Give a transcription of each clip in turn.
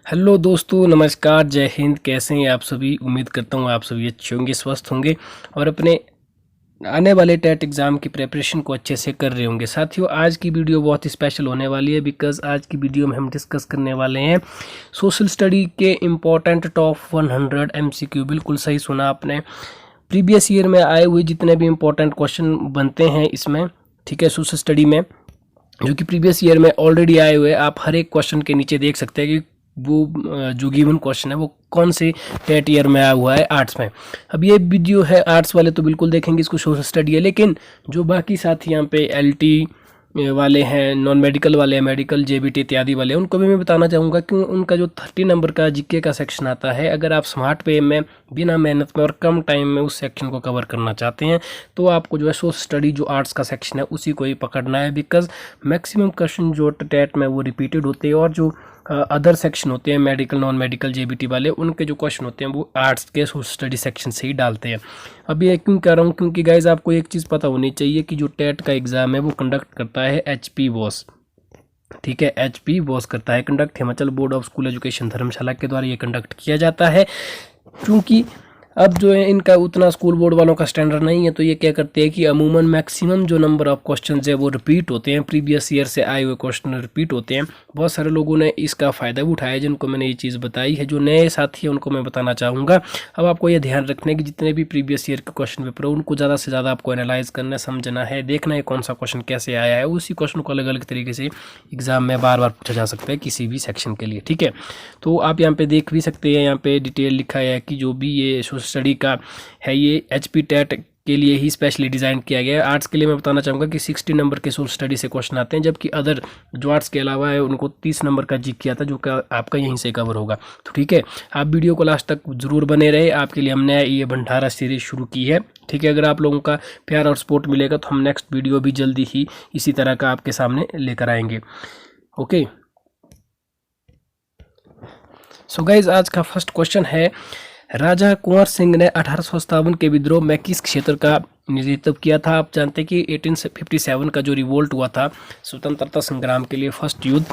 Hello दोस्तों, नमस्कार, जय हिंद। कैसे हैं आप सभी? उम्मीद करता हूँ आप सभी अच्छे होंगे, स्वस्थ होंगे और अपने आने वाले टेट एग्ज़ाम की प्रिपरेशन को अच्छे से कर रहे होंगे। साथियों, आज की वीडियो बहुत ही स्पेशल होने वाली है बिकॉज़ आज की वीडियो में हम डिस्कस करने वाले हैं सोशल स्टडी के इम्पोर्टेंट टॉप 100 एमसीक्यू। बिल्कुल सही सुना आपने। प्रीवियस ईयर में आए हुए जितने भी इम्पोर्टेंट क्वेश्चन बनते हैं इसमें, ठीक है, सोशल स्टडी में, जो कि प्रीवियस ईयर में ऑलरेडी आए हुए, आप हर एक क्वेश्चन के नीचे देख सकते हैं कि वो जो गिवन क्वेश्चन है वो कौन से टेट ईयर में आया हुआ है आर्ट्स में। अब ये वीडियो है आर्ट्स वाले तो बिल्कुल देखेंगे, इसको सोशल स्टडी है, लेकिन जो बाकी साथी यहाँ पे एलटी वाले हैं, नॉन मेडिकल वाले हैं, मेडिकल जेबीटी इत्यादि वाले हैं, उनको भी मैं बताना चाहूँगा कि उनका जो 30 नंबर का जीके का सेक्शन आता है, अगर आप स्मार्ट वे में बिना मेहनत में और कम टाइम में उस सेक्शन को कवर करना चाहते हैं तो आपको जो है सोशल स्टडी जो आर्ट्स का सेक्शन है उसी को ही पकड़ना है। बिकॉज मैक्सिमम क्वेश्चन जो टेट में वो रिपीटेड होते हैं और जो अदर सेक्शन होते हैं मेडिकल नॉन मेडिकल जेबीटी वाले, उनके जो क्वेश्चन होते हैं वो आर्ट्स के सोशल स्टडी सेक्शन से ही डालते हैं। अब ये क्यों कह रहा हूँ, क्योंकि गाइज आपको एक चीज़ पता होनी चाहिए कि जो टेट का एग्ज़ाम है वो कंडक्ट करता है एचपी बॉस। ठीक है, एचपी बॉस करता है conduct, Himachal board of school education Dharamshala के द्वारा ये कंडक्ट किया जाता है। क्योंकि अब जो है इनका उतना स्कूल बोर्ड वालों का स्टैंडर्ड नहीं है, तो ये क्या करते हैं कि अमूमन मैक्सिमम जो नंबर ऑफ क्वेश्चंस है वो रिपीट होते हैं, प्रीवियस ईयर से आए हुए क्वेश्चन रिपीट होते हैं। बहुत सारे लोगों ने इसका फ़ायदा भी उठाया जिनको मैंने ये चीज़ बताई है। जो नए साथी हैं उनको मैं बताना चाहूँगा, अब आपको ये ध्यान रखना है कि जितने भी प्रीवियस ईयर के क्वेश्चन पेपर है उनको ज़्यादा से ज़्यादा आपको एनालाइज करना है, समझना है, देखना है कौन सा क्वेश्चन कैसे आया है। उसी क्वेश्चन को अलग अलग तरीके से एग्जाम में बार बार पूछा जा सकता है किसी भी सेक्शन के लिए। ठीक है, तो आप यहाँ पे देख भी सकते हैं, यहाँ पे डिटेल लिखा है कि जो भी ये सोशल स्टडी का है ये एचपी टेट के लिए ही स्पेशली डिज़ाइन किया गया है। आर्ट्स के लिए मैं बताना चाहूँगा कि 60 नंबर के सोशल स्टडी से क्वेश्चन आते हैं, जबकि अदर जो आर्ट्स के अलावा है उनको 30 नंबर का जी किया था, जो कि आपका यहीं से कवर होगा। तो ठीक है, आप वीडियो को लास्ट तक जरूर बने रहे, आपके लिए हमने ये भंडारा सीरीज शुरू की है। ठीक है, अगर आप लोगों का प्यार और सपोर्ट मिलेगा तो हम नेक्स्ट वीडियो भी जल्दी ही इसी तरह का आपके सामने लेकर आएंगे। ओके, सो गाइज आज का फर्स्ट क्वेश्चन है, राजा कुंवर सिंह ने 1857 के विद्रोह में किस क्षेत्र का नेतृत्व किया था? आप जानते हैं कि 1857 का जो रिवोल्ट हुआ था स्वतंत्रता संग्राम के लिए, फर्स्ट युद्ध,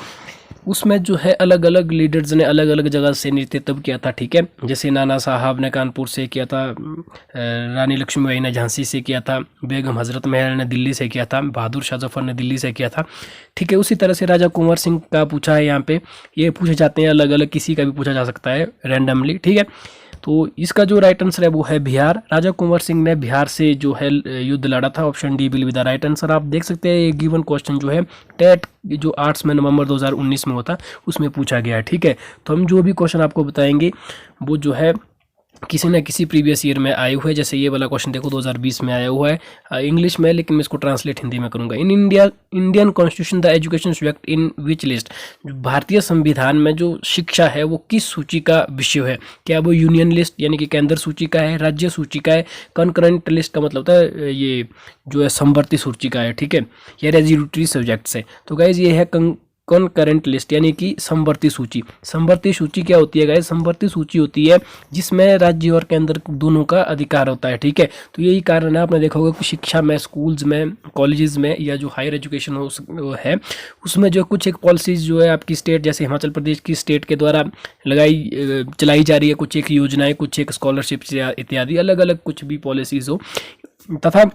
उसमें जो है अलग अलग लीडर्स ने अलग अलग जगह से नेतृत्व किया था। ठीक है, जैसे नाना साहब ने कानपुर से किया था, रानी लक्ष्मीबाई ने झांसी से किया था, बेगम हजरत महल ने दिल्ली से किया था, बहादुर शाह जफर ने दिल्ली से किया था। ठीक है, उसी तरह से राजा कुंवर सिंह का पूछा है यहाँ पे, ये पूछे जाते हैं अलग अलग, किसी का भी पूछा जा सकता है रैंडमली। ठीक है, तो इसका जो राइट आंसर है वो है बिहार। राजा कुंवर सिंह ने बिहार से जो है युद्ध लड़ा था। Option D will be the right answer. आप देख सकते हैं ये गिवन क्वेश्चन जो है टेट जो आर्ट्स में नवंबर 2019 में होता उसमें पूछा गया है। ठीक है, तो हम जो भी क्वेश्चन आपको बताएंगे वो जो है किसी न किसी प्रीवियस ईयर में आए हुए हैं। जैसे ये वाला क्वेश्चन देखो 2020 में आया हुआ है इंग्लिश में, लेकिन मैं इसको ट्रांसलेट हिंदी में करूंगा। In Indian constitution the education subject in which list, भारतीय संविधान में जो शिक्षा है वो किस सूची का विषय है? क्या वो यूनियन लिस्ट यानी कि केंद्र सूची का है, राज्य सूची का है, कंकरेंट लिस्ट का मतलब होता है ये जो है समवर्ती सूची का है, ठीक है, या रेजिड्यूटरी सब्जेक्ट है। तो गाइज ये है कॉन्करेंट लिस्ट यानी कि समवर्ती सूची। समवर्ती सूची क्या होती है गाइस? समवर्ती सूची होती है जिसमें राज्य और केंद्र दोनों का अधिकार होता है। ठीक है, तो यही कारण है, आपने देखा होगा कि शिक्षा में, स्कूल्स में, कॉलेजेस में या जो हायर एजुकेशन है उसमें जो कुछ एक पॉलिसीज जो है आपकी स्टेट, जैसे हिमाचल प्रदेश की स्टेट के द्वारा चलाई जा रही है, कुछ एक योजनाएं, कुछ एक स्कॉलरशिप्स इत्यादि, अलग अलग कुछ भी पॉलिसीज हो, तथा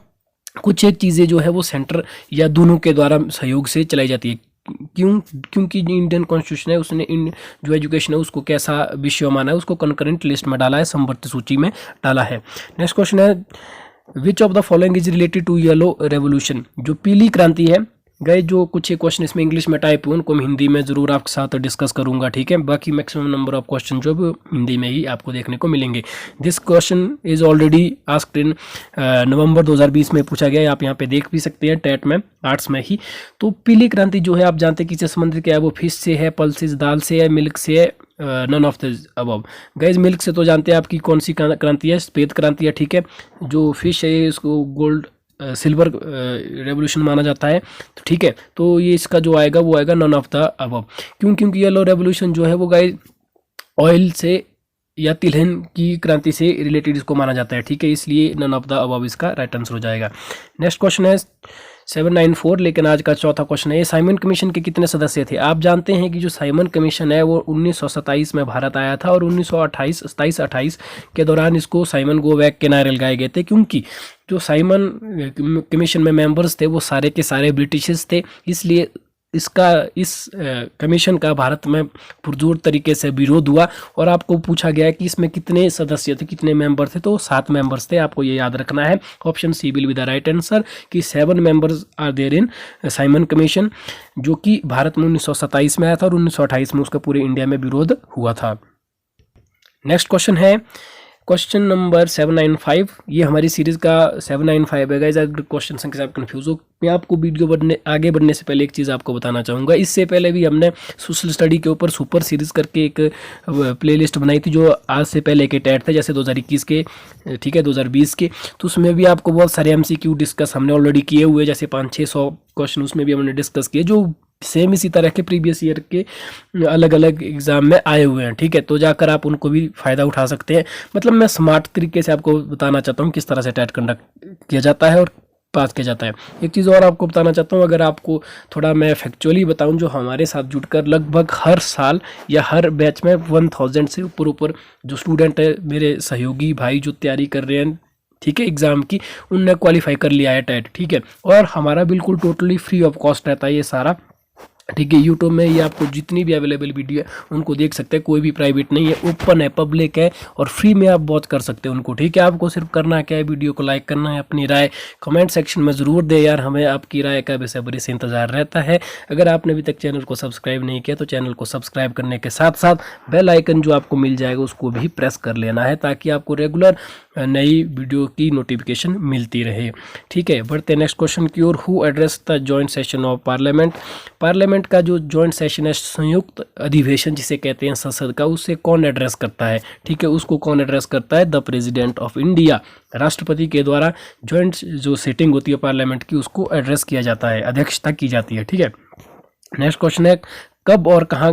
कुछ एक चीज़ें जो है वो सेंटर या दोनों के द्वारा सहयोग से चलाई जाती है। क्योंकि जो इंडियन कॉन्स्टिट्यूशन है उसने जो एजुकेशन है उसको कैसा विषय माना है, उसको कंकरेंट लिस्ट में डाला है, समवर्ती सूची में डाला है। नेक्स्ट क्वेश्चन है, which of the following is related to yellow revolution? जो पीली क्रांति है गए, जो कुछ क्वेश्चन इसमें इंग्लिश में टाइप हुए उनको मैं हिंदी में जरूर आपके साथ डिस्कस करूंगा। ठीक है, बाकी मैक्सिमम नंबर ऑफ क्वेश्चन जो हिंदी में ही आपको देखने को मिलेंगे। This question is already asked in November 2020 में पूछा गया है, आप यहाँ पे देख भी सकते हैं टेट में, आर्ट्स में ही। तो पीली क्रांति जो है आप जानते हैं किससे संबंधित क्या है? वो फिश से है, पल्सेस दाल से है, मिल्क से है, none of the above. Guys milk से तो जानते हैं आपकी कौन सी क्रांति है? श्वेत क्रांति है। ठीक है, जो फिश है इसको गोल्ड सिल्वर रेवोल्यूशन माना जाता है। तो ठीक है, तो ये इसका जो आएगा वो आएगा नन ऑफ द अबव। क्योंकि येलो रेवोल्यूशन जो है वो गाइस ऑयल से या तिलहन की क्रांति से रिलेटेड इसको माना जाता है। ठीक है, इसलिए नन ऑफ द अबव इसका राइट आंसर हो जाएगा। नेक्स्ट क्वेश्चन है, 794। लेकिन आज का चौथा क्वेश्चन है, ये साइमन कमीशन के कितने सदस्य थे? आप जानते हैं कि जो साइमन कमीशन है वो 1927 में भारत आया था और 1927-28 के दौरान इसको साइमन गो बैक के नारे लगाए गए थे, क्योंकि जो साइमन कमीशन में मेंबर्स थे वो सारे के सारे ब्रिटिशर्स थे। इसलिए इस कमीशन का भारत में पुरजोर तरीके से विरोध हुआ। और आपको पूछा गया है कि इसमें कितने सदस्य थे, कितने मेंबर थे, तो 7 मेंबर्स थे। आपको ये याद रखना है। Option C will be the right answer कि 7 members are there in Simon commission, जो कि भारत में 1927 में आया था और 1928 में उसका पूरे इंडिया में विरोध हुआ था। नेक्स्ट क्वेश्चन है क्वेश्चन नंबर 795। ये हमारी सीरीज का 795 है गाइस। अगर क्वेश्चन संख्या से आप कंफ्यूज हो, मैं आपको वीडियो आगे बढ़ने से पहले एक चीज़ आपको बताना चाहूँगा। इससे पहले भी हमने सोशल स्टडी के ऊपर सुपर सीरीज करके एक प्लेलिस्ट बनाई थी, जो आज से पहले के टेट थे, जैसे 2021 के, ठीक है, 2020 के। तो उसमें भी आपको बहुत सारे MCQ डिस्कस हमने ऑलरेडी किए हुए, जैसे 500-600 क्वेश्चन उसमें भी हमने डिस्कस किए, जो सेम इसी तरह के प्रीवियस ईयर के अलग अलग एग्जाम में आए हुए हैं, ठीक है। तो जाकर आप उनको भी फ़ायदा उठा सकते हैं। मतलब मैं स्मार्ट तरीके से आपको बताना चाहता हूँ किस तरह से टेट कंडक्ट किया जाता है और पास किया जाता है। एक चीज़ और आपको बताना चाहता हूँ, अगर आपको थोड़ा मैं फैक्चुअली बताऊँ, जो हमारे साथ जुड़कर लगभग हर साल या हर बैच में 1000 से ऊपर जो स्टूडेंट है, मेरे सहयोगी भाई जो तैयारी कर रहे हैं, ठीक है, एग्ज़ाम की, उनने क्वालिफाई कर लिया है टेट, ठीक है। और हमारा बिल्कुल टोटली फ्री ऑफ कॉस्ट रहता है ये सारा, ठीक है। यूट्यूब में ये आपको जितनी भी अवेलेबल वीडियो है उनको देख सकते हैं, कोई भी प्राइवेट नहीं है, ओपन है, पब्लिक है और फ्री में आप वॉच कर सकते हैं उनको, ठीक है। आपको सिर्फ करना क्या है, वीडियो को लाइक करना है, अपनी राय कमेंट सेक्शन में ज़रूर दे यार, हमें आपकी राय का बेसब्री से इंतजार रहता है। अगर आपने अभी तक चैनल को सब्सक्राइब नहीं किया तो चैनल को सब्सक्राइब करने के साथ साथ बेल आइकन जो आपको मिल जाएगा उसको भी प्रेस कर लेना है, ताकि आपको रेगुलर नई वीडियो की नोटिफिकेशन मिलती रहे, ठीक है। बढ़ते नेक्स्ट क्वेश्चन की ओर। Who address the joint session of parliament? Parliament का जो जॉइंट सेशन है, संयुक्त अधिवेशन जिसे कहते हैं संसद का, उससे कौन एड्रेस करता है, ठीक है। उसको कौन एड्रेस करता है? The president of India. राष्ट्रपति के द्वारा जॉइंट जो सीटिंग होती है पार्लियामेंट की, उसको एड्रेस किया जाता है, अध्यक्षता की जाती है, ठीक है। नेक्स्ट क्वेश्चन है, कब और कहाँ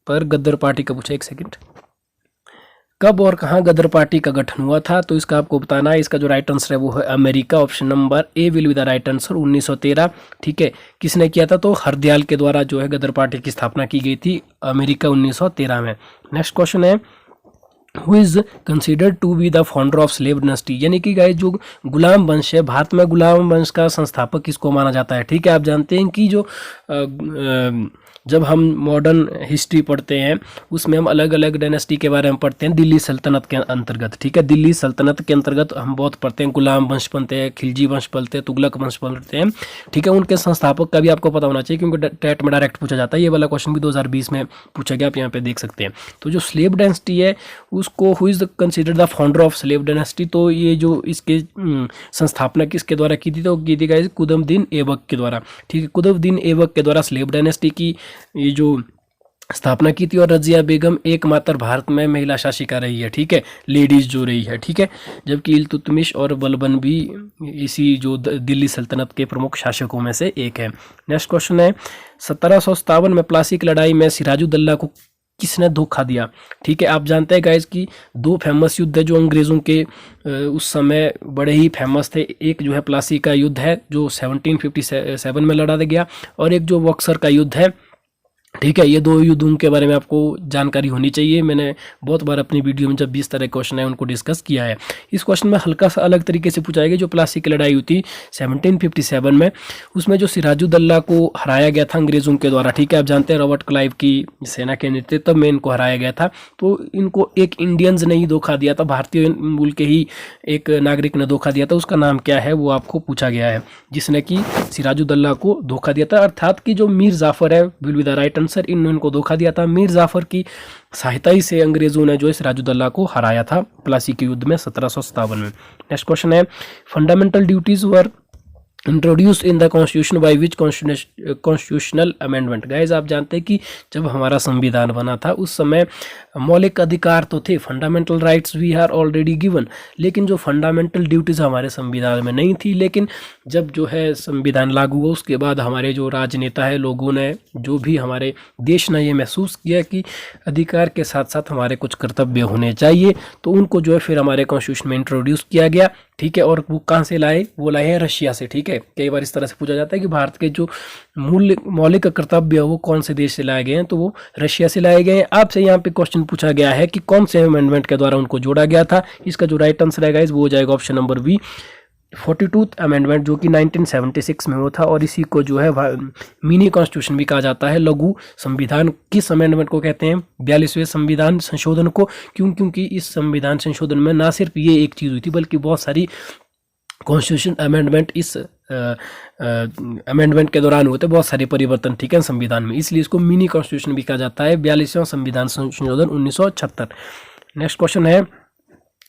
पर गद्दार पार्टी का, पूछा, एक सेकेंड, कब और कहाँ गदर पार्टी का गठन हुआ था? तो इसका आपको बताना है। इसका जो राइट आंसर है वो है America. Option number A will be the right answer, 1913, ठीक है। किसने किया था? तो हरदयाल के द्वारा जो है गदर पार्टी की स्थापना की गई थी, अमेरिका, 1913 में। नेक्स्ट क्वेश्चन है, who is considered to be the founder of slave dynasty? यानी कि गाइस जो गुलाम वंश है, भारत में गुलाम वंश का संस्थापक किसको माना जाता है, ठीक है। आप जानते हैं कि जो जब हम मॉडर्न हिस्ट्री पढ़ते हैं उसमें हम अलग अलग डायनेस्टी के बारे में पढ़ते हैं, दिल्ली सल्तनत के अंतर्गत, ठीक है। दिल्ली सल्तनत के अंतर्गत हम बहुत पढ़ते हैं, गुलाम वंश पढ़ते हैं, खिलजी वंश पढ़ते हैं, तुगलक वंश पढ़ते हैं, ठीक है। उनके संस्थापक का भी आपको पता होना चाहिए, क्योंकि टेट में डायरेक्ट पूछा जाता है। ये वाला क्वेश्चन भी 2020 में पूछा गया, आप यहाँ पे देख सकते हैं। तो जो स्लेव डायनेस्टी है उसको who is considered the founder of slave dynasty, तो ये जो इसके संस्थापना किसके द्वारा की थी? तो की थी गाइस कुतुबुद्दीन ऐबक के द्वारा, ठीक है। कुतुबुद्दीन ऐबक के द्वारा स्लेव डायनेस्टी की ये जो स्थापना की थी। और रजिया बेगम एकमात्र भारत में महिला शासिका रही है, ठीक है, लेडीज जो रही है, ठीक है। जबकि इल्तुतमिश और बलबन भी इसी जो दिल्ली सल्तनत के प्रमुख शासकों में से एक है। नेक्स्ट क्वेश्चन है, 1757 में प्लासी की लड़ाई में सिराजुद्दौला को किसने धोखा दिया, ठीक है। आप जानते हैं गाइस कि 2 फेमस युद्ध है जो अंग्रेज़ों के उस समय बड़े ही फेमस थे। एक जो है प्लासी का युद्ध है जो 1757 में लड़ा गया, और एक जो बक्सर का युद्ध है, ठीक है। ये 2 युद्धों के बारे में आपको जानकारी होनी चाहिए। मैंने बहुत बार अपनी वीडियो में जब भी इस तरह क्वेश्चन है उनको डिस्कस किया है। इस क्वेश्चन में हल्का सा अलग तरीके से पूछा गया, जो प्लासी की लड़ाई हुई थी 1757 में, उसमें जो सिराजुद्दौला को हराया गया था अंग्रेज़ों के द्वारा, ठीक है। आप जानते हैं रॉबर्ट क्लाइव की सेना के नेतृत्व में इनको हराया गया था। तो इनको एक इंडियंस ने ही धोखा दिया था, भारतीय मूल के ही एक नागरिक ने धोखा दिया था। उसका नाम क्या है वो आपको पूछा गया है, जिसने कि सिराजुद्दौला को धोखा दिया था। अर्थात कि जो मीर जाफर है will be the right answer, इनको धोखा दिया था। मीर जाफर की सहायता ही से अंग्रेजों ने जो है सिराजुद्दौला को हराया था प्लासी के युद्ध में 1757 में। नेक्स्ट क्वेश्चन है, fundamental duties were introduce in the constitution by which constitutional amendment? Guys आप जानते हैं कि जब हमारा संविधान बना था उस समय मौलिक अधिकार तो थे, fundamental rights we are already given, लेकिन जो फंडामेंटल ड्यूटीज़ हमारे संविधान में नहीं थी। लेकिन जब जो है संविधान लागू हुआ उसके बाद हमारे जो राजनेता है, लोगों ने, जो भी हमारे देश ने ये महसूस किया कि अधिकार के साथ साथ हमारे कुछ कर्तव्य होने चाहिए, तो उनको जो है फिर हमारे कॉन्स्टिट्यूशन में इंट्रोड्यूस किया गया। ठीक है, और वो कहाँ से लाए, वो लाए हैं रशिया से। ठीक है, कई बार इस तरह से पूछा जाता है कि भारत के जो मौलिक कर्तव्य है वो कौन से देश से लाए गए हैं, तो वो रशिया से लाए गए हैं। आपसे यहाँ पे क्वेश्चन पूछा गया है कि कौन से अमेंडमेंट के द्वारा उनको जोड़ा गया था। इसका जो राइट आंसर है गाइस वो हो जाएगा option number B, 42th amendment, जो कि 1976 में हुआ था। और इसी को जो है मिनी कॉन्स्टिट्यूशन भी कहा जाता है, लघु संविधान। किस अमेंडमेंट को कहते हैं? 42वें संविधान संशोधन को। क्योंकि इस संविधान संशोधन में ना सिर्फ ये एक चीज़ हुई थी बल्कि बहुत सारी कॉन्स्टिट्यूशन अमेंडमेंट इस अमेंडमेंट के दौरान हुए थे, बहुत सारे परिवर्तन, ठीक है, संविधान में, इसलिए इसको मिनी कॉन्स्टिट्यूशन भी कहा जाता है। 42वां संविधान संशोधन 1976। नेक्स्ट क्वेश्चन है,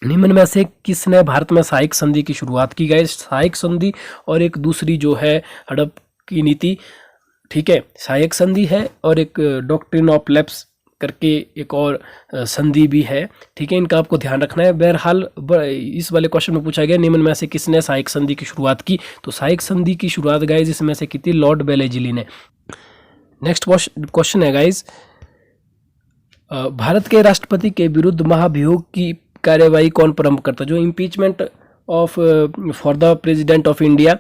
निम्न में से किसने भारत में सहायक संधि की शुरुआत की? गई सहायक संधि और एक दूसरी जो है हड़प की नीति, ठीक है, सहायक संधि है, और एक डॉक्ट्रिन ऑफ लैप्स करके एक और संधि भी है। ठीक है, इनका आपको ध्यान रखना है। बहरहाल इस वाले क्वेश्चन में पूछा गया निम्न में से किसने सहायक संधि की शुरुआत की, तो सहायक संधि की शुरुआत गाइज इसमें से की थी लॉर्ड बेलेजिली ने। नेक्स्ट क्वेश्चन है गाइज, भारत के राष्ट्रपति के विरुद्ध महाभियोग की कार्यवाही कौन प्रारंभ करता? जो impeachment of for the president of India,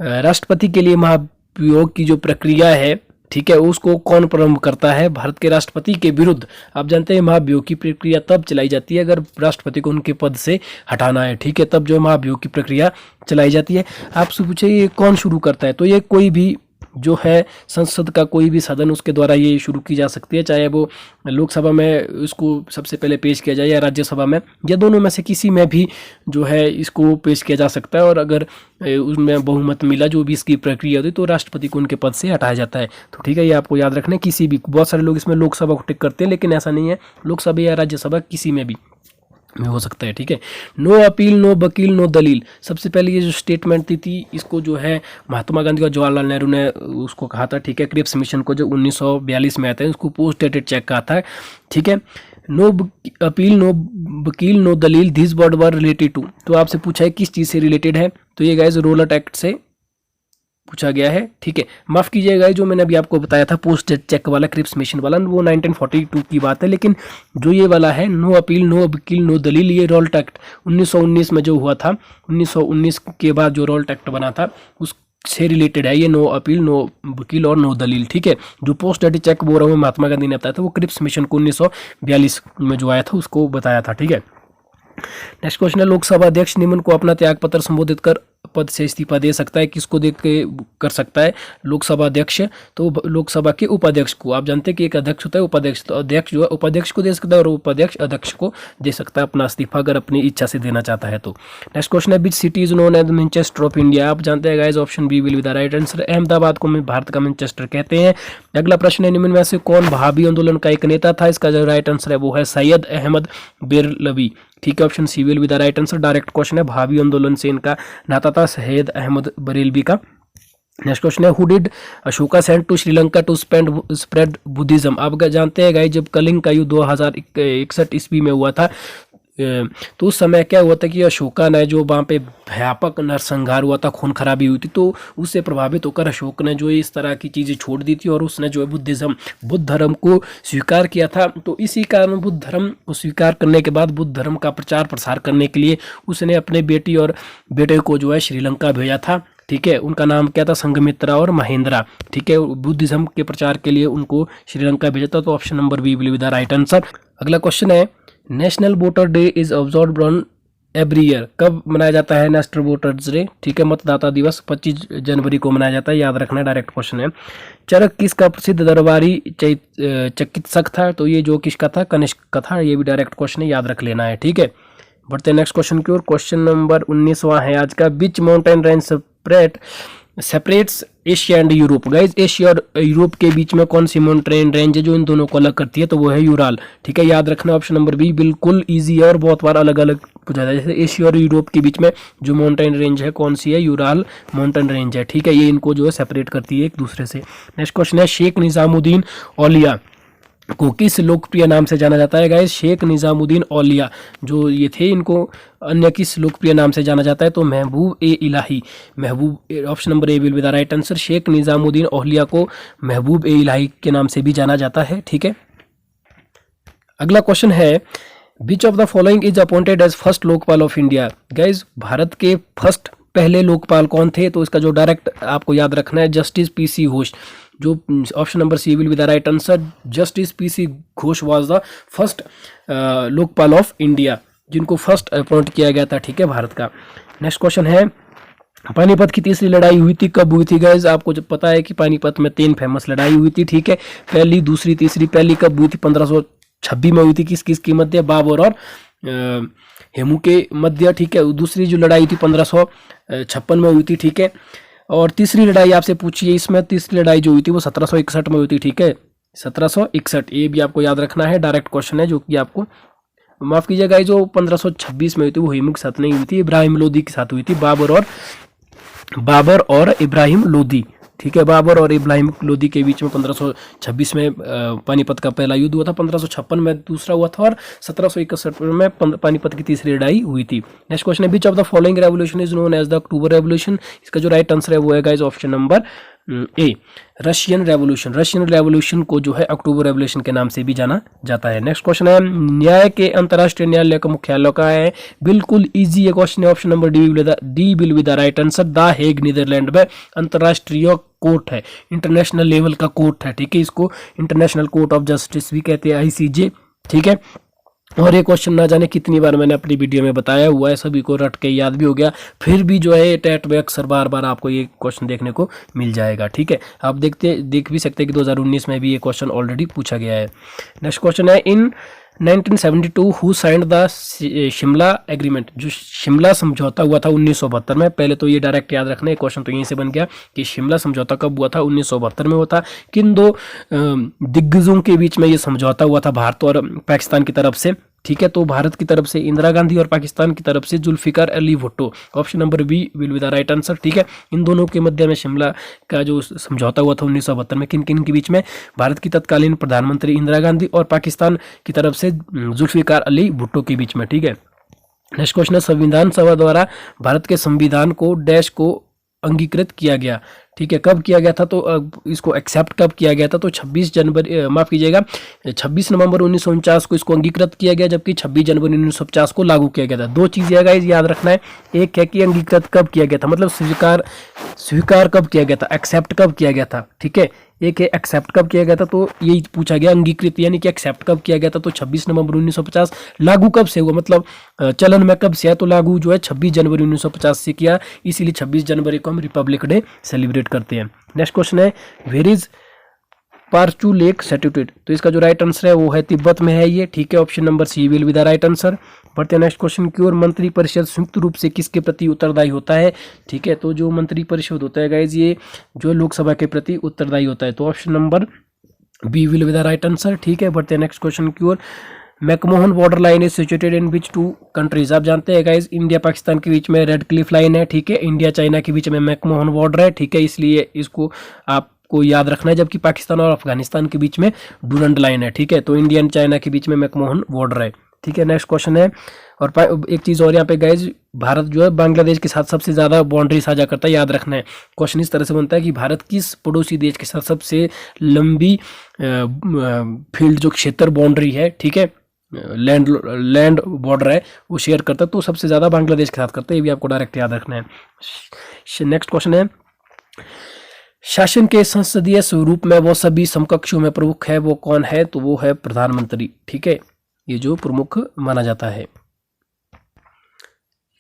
राष्ट्रपति के लिए महाभियोग की जो प्रक्रिया है, ठीक है, उसको कौन प्रारंभ करता है? भारत के राष्ट्रपति के विरुद्ध। आप जानते हैं महाभियोग की प्रक्रिया तब चलाई जाती है अगर राष्ट्रपति को उनके पद से हटाना है, ठीक है, तब जो महाभियोग की प्रक्रिया चलाई जाती है। आपसे पूछे ये कौन शुरू करता है, तो ये कोई भी जो है संसद का कोई भी सदन, उसके द्वारा ये शुरू की जा सकती है, चाहे वो लोकसभा में उसको सबसे पहले पेश किया जाए या राज्यसभा में, या दोनों में से किसी में भी जो है इसको पेश किया जा सकता है। और अगर उसमें बहुमत मिला जो भी इसकी प्रक्रिया होती तो राष्ट्रपति को उनके पद से हटाया जाता है। तो ठीक है, ये आपको याद रखना है। किसी भी, बहुत सारे लोग इसमें लोकसभा को टिक करते हैं, लेकिन ऐसा नहीं है, लोकसभा या राज्यसभा किसी में भी में हो सकता है। ठीक है, नो अपील, नो वकील, नो दलील। सबसे पहले ये जो स्टेटमेंट दी थी इसको जो है महात्मा गांधी और जवाहरलाल नेहरू ने उसको कहा था, ठीक है, क्रिप्स मिशन को जो 1942 में आता है, उसको पोस्ट डेटेड चेक कहा था। ठीक है, नो अपील, नो वकील, नो दलील, this word were related to. तो आपसे पूछा है किस चीज़ से रिलेटेड है, तो ये गाइस रोलट एक्ट से पूछा गया है। ठीक है, माफ़ कीजिएगा, जो मैंने अभी आपको बताया था पोस्ट चेक वाला, क्रिप्स मिशन वाला, वो 1942 की बात है, लेकिन जो ये वाला है नो अपील, नो वकील, नो दलील, ये रोलट एक्ट 1919 में जो हुआ था, 1919 के बाद जो रोलट एक्ट बना था उससे रिलेटेड है ये नो अपील, नो वकील और नो दलील। ठीक है, जो पोस्ट डेटेड चेक बोल रहा हूँ महात्मा गांधी ने बताया था, वो क्रिप्स मिशन को 1942 में जो आया था उसको बताया था। ठीक है, नेक्स्ट क्वेश्चन है, लोकसभा अध्यक्ष निम्न को अपना त्याग पत्र संबोधित कर पद से इस्तीफा दे सकता है? किसको देख के कर सकता है लोकसभा अध्यक्ष? तो लोकसभा के उपाध्यक्ष को। आप जानते हैं कि एक अध्यक्ष होता है, उपाध्यक्ष, तो अध्यक्ष जो है उपाध्यक्ष को दे सकता है और उपाध्यक्ष अध्यक्ष को दे सकता है अपना इस्तीफा अगर अपनी इच्छा से देना चाहता है तो। नेक्स्ट क्वेश्चन है, which city is known as Manchester of India? आप जानते हैं guys, option B will be the right answer. Ahmedabad को भारत का मैनचेस्टर कहते हैं। अगला प्रश्न है, निम्न में से कौन भाभी आंदोलन का एक नेता था? इसका जो राइट आंसर है वो है सैयद अहमद बेरलवी। ठीक है, option C will be the right answer. Direct question है, भावी आंदोलन से इनका नाता था सैयद अहमद बरेलवी का। नेक्स्ट क्वेश्चन है, who did Ashoka send to Sri Lanka to spread Buddhism? आप जानते हैं गाइस, जब कलिंग का युद्ध 2061 ईस्वी में हुआ था, तो उस समय क्या हुआ था कि अशोका ने जो वहाँ पे व्यापक नरसंहार हुआ था, खून खराबी हुई थी, तो उससे प्रभावित होकर अशोक ने जो इस तरह की चीज़ें छोड़ दी थी और उसने जो है बुद्ध धर्म को स्वीकार किया था। तो इसी कारण बुद्ध धर्म को स्वीकार करने के बाद बुद्ध धर्म का प्रचार प्रसार करने के लिए उसने अपने बेटी और बेटे को जो है श्रीलंका भेजा था। ठीक है, उनका नाम क्या था? संघमित्रा और महेंद्रा। ठीक है, बुद्धिज्म के प्रचार के लिए उनको श्रीलंका भेजा था। तो option number B will be the right answer. अगला क्वेश्चन है, national voter day is observed on every year? कब मनाया जाता है नेशनल वोटर्स डे? ठीक है, मतदाता दिवस 25 जनवरी को मनाया जाता है, याद रखना है, डायरेक्ट क्वेश्चन है। चरक किसका प्रसिद्ध दरबारी चिकित्सक था? तो ये जो किसका था? कनिष्क का था। ये भी डायरेक्ट क्वेश्चन है, याद रख लेना है। ठीक है, बढ़ते हैं नेक्स्ट क्वेश्चन की ओर। क्वेश्चन नंबर 19वां है आज का, which mountain range separates Asia and Europe? Guys, Asia और यूरोप के बीच में कौन सी माउंटेन रेंज है जो इन दोनों को अलग करती है? तो वो है यूराल। ठीक है, याद रखना, ऑप्शन नंबर बी बिल्कुल इजी है और बहुत बार अलग अलग पूछा जाता है। जैसे एशिया और यूरोप के बीच में जो माउंटेन रेंज है कौन सी है? यूराल माउंटेन रेंज है। ठीक है, ये इनको जो है सेपरेट करती है एक दूसरे से। नेक्स्ट क्वेश्चन है, शेख निजामुद्दीन औलिया को किस लोकप्रिय नाम से जाना जाता है? गाइस, शेख निजामुद्दीन औलिया जो ये थे, इनको अन्य किस लोकप्रिय नाम से जाना जाता है? तो महबूब e Ilahi. Mehboob, option number A will be the right answer. Sheikh Nizamuddin Auliya को महबूब ए इलाही के नाम से भी जाना जाता है। ठीक है, अगला क्वेश्चन है, which of the following is appointed as first Lokpal of India. Guys Bharat के फर्स्ट पहले लोकपाल कौन थे, तो इसका जो डायरेक्ट आपको याद रखना है जस्टिस पीसी घोष। जो option number C will be the right answer. Justice PC Ghosh was the first Lokpal of India, जिनको फर्स्ट अपॉइंट किया गया था, ठीक है, भारत का। नेक्स्ट क्वेश्चन है, पानीपत की तीसरी लड़ाई हुई थी, कब हुई थी। गाइज आपको जब पता है कि पानीपत में 3 फेमस लड़ाई हुई थी, ठीक है, पहली, दूसरी, तीसरी। पहली कब हुई थी, 1526 में हुई थी, किस किस की मध्य, बाबर और हेमू के मध्य, ठीक है। दूसरी जो लड़ाई थी 1556 में हुई थी, ठीक है। और तीसरी लड़ाई आपसे पूछी है इसमें, तीसरी लड़ाई जो हुई थी वो 1761 में हुई थी, ठीक है, 1761। ये भी आपको याद रखना है, डायरेक्ट क्वेश्चन है, जो कि आपको माफ कीजिएगा, जो 1526 में हुई थी वो हेमू के साथ नहीं हुई थी, इब्राहिम लोदी के साथ हुई थी, बाबर और इब्राहिम लोदी, ठीक है। बाबर और इब्राहिम लोदी के बीच में 1526 में पानीपत का पहला युद्ध हुआ था, 1556 में दूसरा हुआ था, और 1761 में पानीपत की तीसरी लड़ाई हुई थी। नेक्स्ट क्वेश्चन है, which of the following revolution is known as the October revolution. इसका जो राइट आंसर है वो है guys option number A, Russian revolution. Russian revolution को जो है अक्टूबर रेवोल्यूशन के नाम से भी जाना जाता है। नेक्स्ट क्वेश्चन है, न्याय के अंतर्राष्ट्रीय न्यायालय का मुख्यालय कहाँ है। बिल्कुल इजी है क्वेश्चन है, option number D will be the right answer. The Hague Netherland में अंतर्राष्ट्रीय कोर्ट है, इंटरनेशनल लेवल का कोर्ट है, ठीक है। इसको इंटरनेशनल कोर्ट ऑफ जस्टिस भी कहते हैं, ICJ, ठीक है। और ये क्वेश्चन ना जाने कितनी बार मैंने अपनी वीडियो में बताया हुआ है, सभी को रट के याद भी हो गया, फिर भी जो है टेट में अक्सर बार बार आपको ये क्वेश्चन देखने को मिल जाएगा, ठीक है। आप देख भी सकते हैं कि 2019 में भी ये क्वेश्चन ऑलरेडी पूछा गया है। नेक्स्ट क्वेश्चन है, इन 1972 who signed the Shimla agreement. जो शिमला समझौता हुआ था 1972 में, पहले तो ये डायरेक्ट याद रखना है, क्वेश्चन तो यहीं से बन गया कि शिमला समझौता कब हुआ था, 1972 में हुआ था। किन दो दिग्गजों के बीच में ये समझौता हुआ था, भारत और पाकिस्तान की तरफ से, ठीक है। तो भारत की तरफ से इंदिरा गांधी और पाकिस्तान की तरफ से Zulfikar Ali Bhutto. Option number B will be the right answer, ठीक है। इन दोनों के मध्य में शिमला का जो समझौता हुआ था 1972 में, किन किन के बीच में, भारत की तत्कालीन प्रधानमंत्री इंदिरा गांधी और पाकिस्तान की तरफ से जुल्फिकार अली भुट्टो के बीच में, ठीक है। नेक्स्ट क्वेश्चन है, संविधान सभा द्वारा भारत के संविधान को डैश को अंगीकृत किया गया, ठीक है, कब किया गया था। तो इसको एक्सेप्ट कब किया गया था, तो 26 नवंबर 1949 को इसको अंगीकृत किया गया, जबकि 26 जनवरी 1950 को लागू किया गया था। दो चीज़ गाइस याद रखना है, एक है कि अंगीकृत कब किया गया था, मतलब स्वीकार कब किया गया था, एक्सेप्ट कब किया गया था, ठीक है। एक है एक्सेप्ट कब किया गया था, तो यही पूछा गया, अंगीकृत यानी कि एक्सेप्ट कब किया गया था, तो 26 नवंबर 1950। लागू कब से हुआ, मतलब चलन में कब से है, तो लागू जो है 26 जनवरी 1950 से किया, इसीलिए 26 जनवरी को हम रिपब्लिक डे सेलिब्रेट करते हैं। नेक्स्ट क्वेश्चन है, वेयर इज पार्चू लेक सिचुएटेड। तो इसका जो राइट आंसर है वो है तिब्बत में है ये, ठीक है। Option number C will be the right answer. बढ़ते हैं नेक्स्ट क्वेश्चन की ओर, मंत्री परिषद संयुक्त रूप से किसके प्रति उत्तरदायी होता है, ठीक है। तो जो मंत्री परिषद होता है गाइज, ये जो लोकसभा के प्रति उत्तरदायी होता है, तो option number B will be the right answer, ठीक है। बढ़ते हैं नेक्स्ट क्वेश्चन की ओर, McMahon border line is situated in which 2 countries. आप जानते हैं गाइज, इंडिया पाकिस्तान के बीच में रेड क्लिफ लाइन है, ठीक है। इंडिया चाइना के बीच में मैकमोहन बॉर्डर है, ठीक है, इसलिए इसको आपको याद रखना है। जबकि पाकिस्तान और अफगानिस्तान के बीच में डूरंड लाइन है, ठीक है। तो इंडिया एंड चाइना के बीच में मैकमोहन बॉर्डर है, ठीक है। नेक्स्ट क्वेश्चन है, और एक चीज़ और यहाँ पे गाइज, भारत जो है बांग्लादेश के साथ सबसे ज़्यादा बाउंड्री साझा करता है, याद रखना है। क्वेश्चन इस तरह से बनता है कि भारत किस पड़ोसी देश के साथ सबसे लंबी फील्ड जो क्षेत्र बाउंड्री है, ठीक है, लैंड बॉर्डर है, वो शेयर करता है, तो सबसे ज़्यादा बांग्लादेश के साथ करता है, ये भी आपको डायरेक्ट याद रखना है। नेक्स्ट क्वेश्चन है, शासन के संसदीय स्वरूप में वो सभी समकक्षों में प्रमुख है, वो कौन है, तो वो है प्रधानमंत्री, ठीक है, ये जो प्रमुख माना जाता है।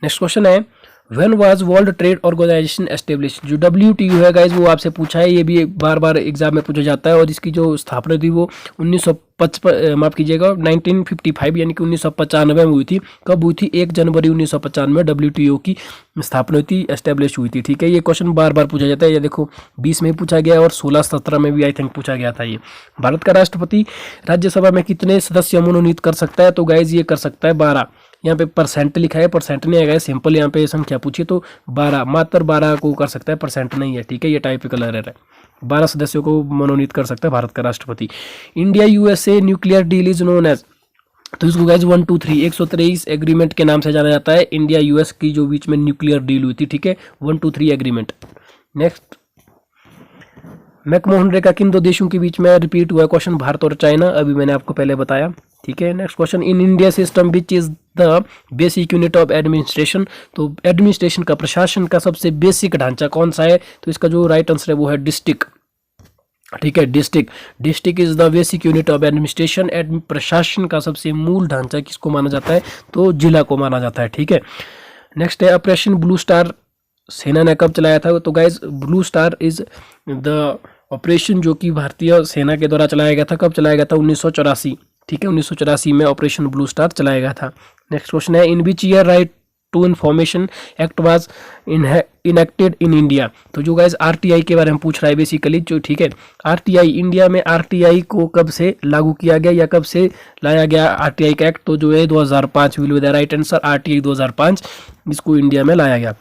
नेक्स्ट क्वेश्चन है, when was world trade organization establish. जो WTO है गाइज, वो आपसे पूछा है, ये भी बार बार एग्जाम में पूछा जाता है, और इसकी जो स्थापना थी वो 1955 यानी कि 1995 में हुई थी। कब हुई थी, 1 जनवरी 1995 में WTO की स्थापना हुई थी, एस्टेब्लिश हुई थी, ठीक है। ये क्वेश्चन बार बार पूछा जाता है, ये देखो 20 में पूछा गया और 16-17 में भी आई थिंक पूछा गया था ये। भारत का राष्ट्रपति राज्यसभा में कितने सदस्य मनोनीत कर सकता है, तो गाइज ये कर सकता है 12। यहाँ पे परसेंट लिखा है, परसेंट नहीं आएगा, सिंपल यहाँ पे संख्या पूछिए तो 12, मात्र 12 को कर सकता है, परसेंट नहीं है, ठीक है। ये टाइपिकल एरर है, 12 सदस्यों को मनोनीत कर सकता है भारत का राष्ट्रपति। India USA nuclear deal is known as, तो इसको गाइज 123 एग्रीमेंट के नाम से जाना जाता है। इंडिया US की जो बीच में न्यूक्लियर डील हुई थी, ठीक है, 123 एग्रीमेंट। नेक्स्ट, मैकमोहन रेखा किन दो देशों के बीच में रिपीट हुआ है, क्वेश्चन भारत और चाइना, अभी मैंने आपको पहले बताया। ठीक है। Next question, in India system which is the basic unit of administration, तो एडमिनिस्ट्रेशन का, प्रशासन का सबसे बेसिक ढांचा कौन सा है? तो इसका जो राइट आंसर है वो है डिस्ट्रिक्ट, ठीक है, district. District is the basic unit of administration. प्रशासन का सबसे मूल ढांचा किसको माना जाता है? तो जिला को माना जाता है, ठीक है। नेक्स्ट है, ऑपरेशन ब्लू स्टार सेना ने कब चलाया था? तो guys blue star is the operation जो कि भारतीय सेना के द्वारा चलाया गया था। कब चलाया गया था? 1984, ठीक है, 1984 में ऑपरेशन ब्लू स्टार चलाया गया था। नेक्स्ट क्वेश्चन है, in which year right to information act was enacted in India? तो जो गाइज आरटीआई के बारे में पूछ रहा है बेसिकली, जो, ठीक है, आरटीआई, इंडिया में आरटीआई को कब से लागू किया गया या कब से लाया गया आरटीआई का एक्ट? तो जो है 2005 will be the right answer. RTI 2005 इसको इंडिया में लाया गया।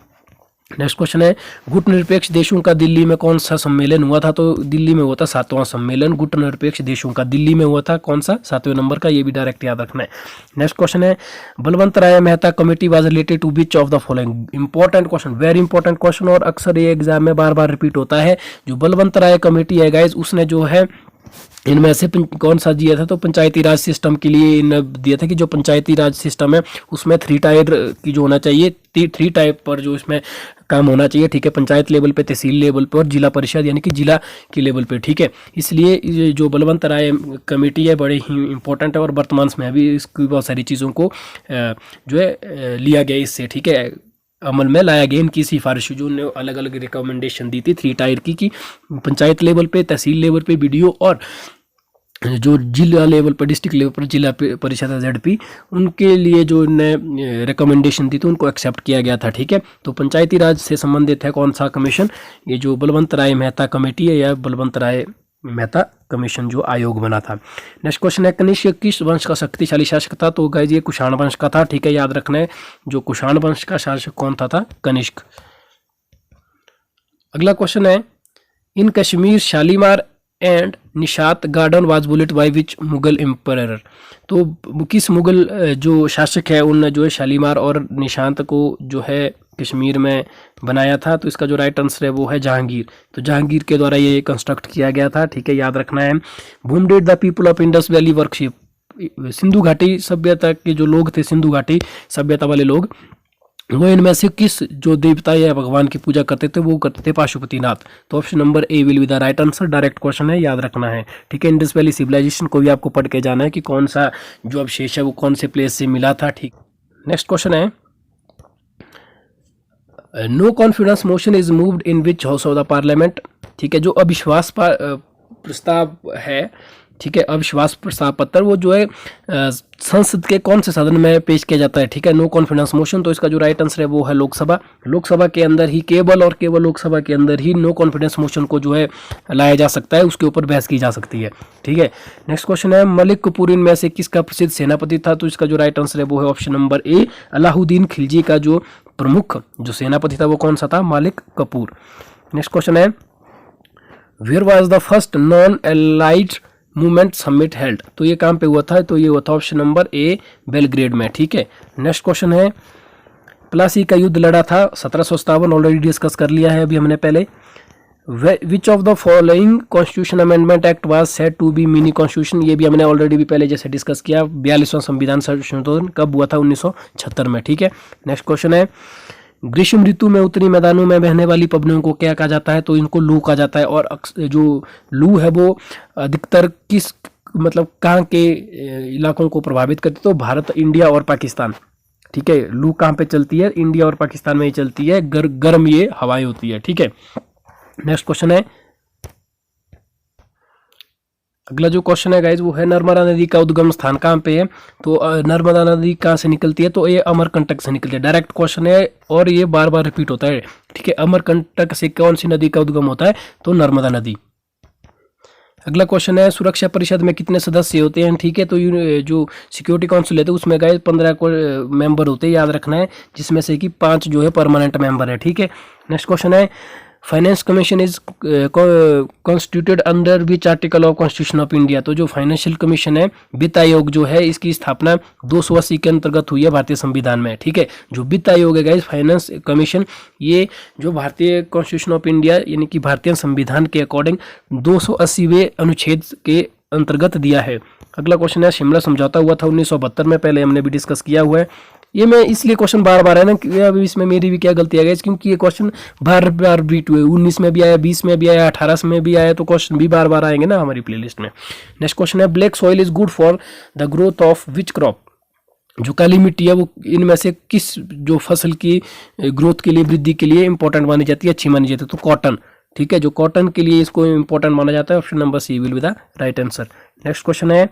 नेक्स्ट क्वेश्चन है, गुटनिरपेक्ष देशों का दिल्ली में कौन सा सम्मेलन हुआ था? तो दिल्ली में हुआ था 7वां सम्मेलन गुटनिरपेक्ष देशों का, दिल्ली में हुआ था। कौन सा? 7वें नंबर का, ये भी डायरेक्ट याद रखना है। नेक्स्ट क्वेश्चन है, Balwant Rai Mehta committee was related to which of the following? Important question, very important question, और अक्सर ये एग्जाम में बार बार रिपीट होता है। जो बलवंत राय कमेटी है गाइज, उसने जो है इनमें से कौन सा दिया था? तो पंचायती राज सिस्टम के लिए इन दिया था कि जो पंचायती राज सिस्टम है उसमें 3 टायर की जो होना चाहिए, 3 टाइप पर जो इसमें काम होना चाहिए, ठीक है, पंचायत लेवल पे, तहसील लेवल पे और जिला परिषद यानी कि जिला के लेवल पे, ठीक है। इसलिए ये जो बलवंत राय कमेटी है बड़े ही इंपॉर्टेंट है और वर्तमान में अभी इसकी बहुत सारी चीज़ों को जो है लिया गया इससे, ठीक है, अमल में लाया गया। इनकी सिफारिश जो उन्होंने अलग अलग रिकमेंडेशन दी थी 3 टायर की, कि पंचायत लेवल पे, तहसील लेवल पे बीडीओ और जो जिला लेवल पर, डिस्ट्रिक्ट लेवल पर जिला परिषद ZP, उनके लिए जो इन्हें रिकमेंडेशन दी थी उनको एक्सेप्ट किया गया था, ठीक है। तो पंचायती राज से संबंधित है कौन सा कमीशन? ये जो बलवंत राय मेहता कमेटी है या बलवंत राय मेहता कमीशन जो आयोग बना था। नेक्स्ट क्वेश्चन है, कनिष्क किस वंश का शक्तिशाली शासक था? तो गाइस ये कुषाण वंश का था, ठीक है, याद रखना है। जो कुषाण वंश का शासक कौन था? कनिष्क। अगला क्वेश्चन है, in Kashmir Shalimar and Nishat garden was built by which Mughal emperor? तो किस मुगल जो शासक है उन जो है शालीमार और निशांत को जो है कश्मीर में बनाया था? तो इसका जो राइट आंसर है वो है जहांगीर। तो जहांगीर के द्वारा ये कंस्ट्रक्ट किया गया था, ठीक है, याद रखना है। Whom did the people of Indus valley worship? सिंधु घाटी सभ्यता के जो लोग थे, सिंधु घाटी सभ्यता वाले लोग, वो इनमें से किस जो देवता या भगवान की पूजा करते थे? वो करते थे पाशुपतिनाथ। तो option number A will be the right answer. Direct question है, याद रखना है, ठीक है। इंडस वैली सिविलाइजेशन को भी आपको पढ़ के जाना है कि कौन सा जो अवशेष है वो कौन से प्लेस से मिला था, ठीक। नेक्स्ट क्वेश्चन है, no confidence motion is moved in which house of the parliament? ठीक है, जो अविश्वास प्रस्ताव है, ठीक है, अविश्वास प्रस्ताव पत्र वो जो है संसद के कौन से सदन में पेश किया जाता है? ठीक है, नो कॉन्फिडेंस मोशन। तो इसका जो राइट आंसर है वो है लोकसभा। लोकसभा के अंदर ही, केवल और केवल लोकसभा के अंदर ही नो कॉन्फिडेंस मोशन को जो है लाया जा सकता है, उसके ऊपर बहस की जा सकती है, ठीक है। नेक्स्ट क्वेश्चन है, मलिक कपूर इनमें से किसका प्रसिद्ध सेनापति था? तो इसका जो राइट आंसर है वो है ऑप्शन नंबर ए, अलाउद्दीन खिलजी का जो प्रमुख जो सेनापति था वो कौन सा था? मलिक कपूर। नेक्स्ट क्वेश्चन है, where was the first non aligned movement summit held? तो ये कहाँ पे हुआ था? तो ये हुआ था ऑप्शन नंबर ए, बेलग्रेड में, ठीक है। नेक्स्ट क्वेश्चन है, प्लासी का युद्ध लड़ा था 1757, ऑलरेडी डिस्कस कर लिया है अभी हमने पहले। Which of the following constitution amendment act was said to be mini constitution? ये भी हमने ऑलरेडी भी पहले जैसे डिस्कस किया। 42वां संविधान संशोधन कब हुआ था? 1976 में, ठीक है। नेक्स्ट क्वेश्चन है, ग्रीष्म ऋतु में उत्तरी मैदानों में बहने वाली पवनों को क्या कहा जाता है? तो इनको लू कहा जाता है। और जो लू है वो अधिकतर किस मतलब कहाँ के इलाकों को प्रभावित करती है? तो भारत, इंडिया और पाकिस्तान, ठीक है। लू कहाँ पे चलती है? इंडिया और पाकिस्तान में ही चलती है, गर्म ये हवाएं होती है, ठीक है। नेक्स्ट क्वेश्चन है, अगला जो क्वेश्चन है गाइज वो है, नर्मदा नदी का उद्गम स्थान कहाँ पे है? तो नर्मदा नदी कहाँ से निकलती है? तो ये अमरकंटक से निकलती है। डायरेक्ट क्वेश्चन है और ये बार बार रिपीट होता है, ठीक है। अमरकंटक से कौन सी नदी का उद्गम होता है? तो नर्मदा नदी। अगला क्वेश्चन है, सुरक्षा परिषद में कितने सदस्य होते हैं? ठीक है, तो जो सिक्योरिटी काउंसिल है तो उसमें गाइज 15 मेंबर होते हैं, याद रखना है, जिसमें से कि 5 जो है परमानेंट मेंबर है, ठीक है। नेक्स्ट क्वेश्चन है, finance commission is constituted under which article of constitution of India? तो जो फाइनेंशियल कमीशन है, वित्त आयोग जो है, इसकी स्थापना 280 के अंतर्गत हुई है भारतीय संविधान में, ठीक है। जो वित्त आयोग है गाइस, फाइनेंस कमीशन, ये जो भारतीय कॉन्स्टिट्यूशन ऑफ इंडिया यानी कि भारतीय संविधान के अकॉर्डिंग 280वें अनुच्छेद के अंतर्गत दिया है? अगला क्वेश्चन है, शिमला समझौता हुआ था 1972 में, पहले हमने भी डिस्कस किया हुआ है। ये मैं इसलिए क्वेश्चन बार बार है ना कि अब इसमें मेरी भी क्या गलती आ गई, क्योंकि ये क्वेश्चन बार बार रिपीट हुए, 19 में भी आया, 20 में भी आया, 18 में भी आया, तो क्वेश्चन भी बार बार आएंगे ना हमारी प्लेलिस्ट में। नेक्स्ट क्वेश्चन है, black soil is good for the growth of which crop? जो काली मिट्टी है वो इनमें से किस जो फसल की ग्रोथ के लिए, वृद्धि के लिए इंपॉर्टेंट मानी जाती है, अच्छी मानी जाती है? तो कॉटन। ठीक है, जो कॉटन के लिए इसको इंपॉर्टेंट माना जाता है, option number C will be the right answer. Next question है,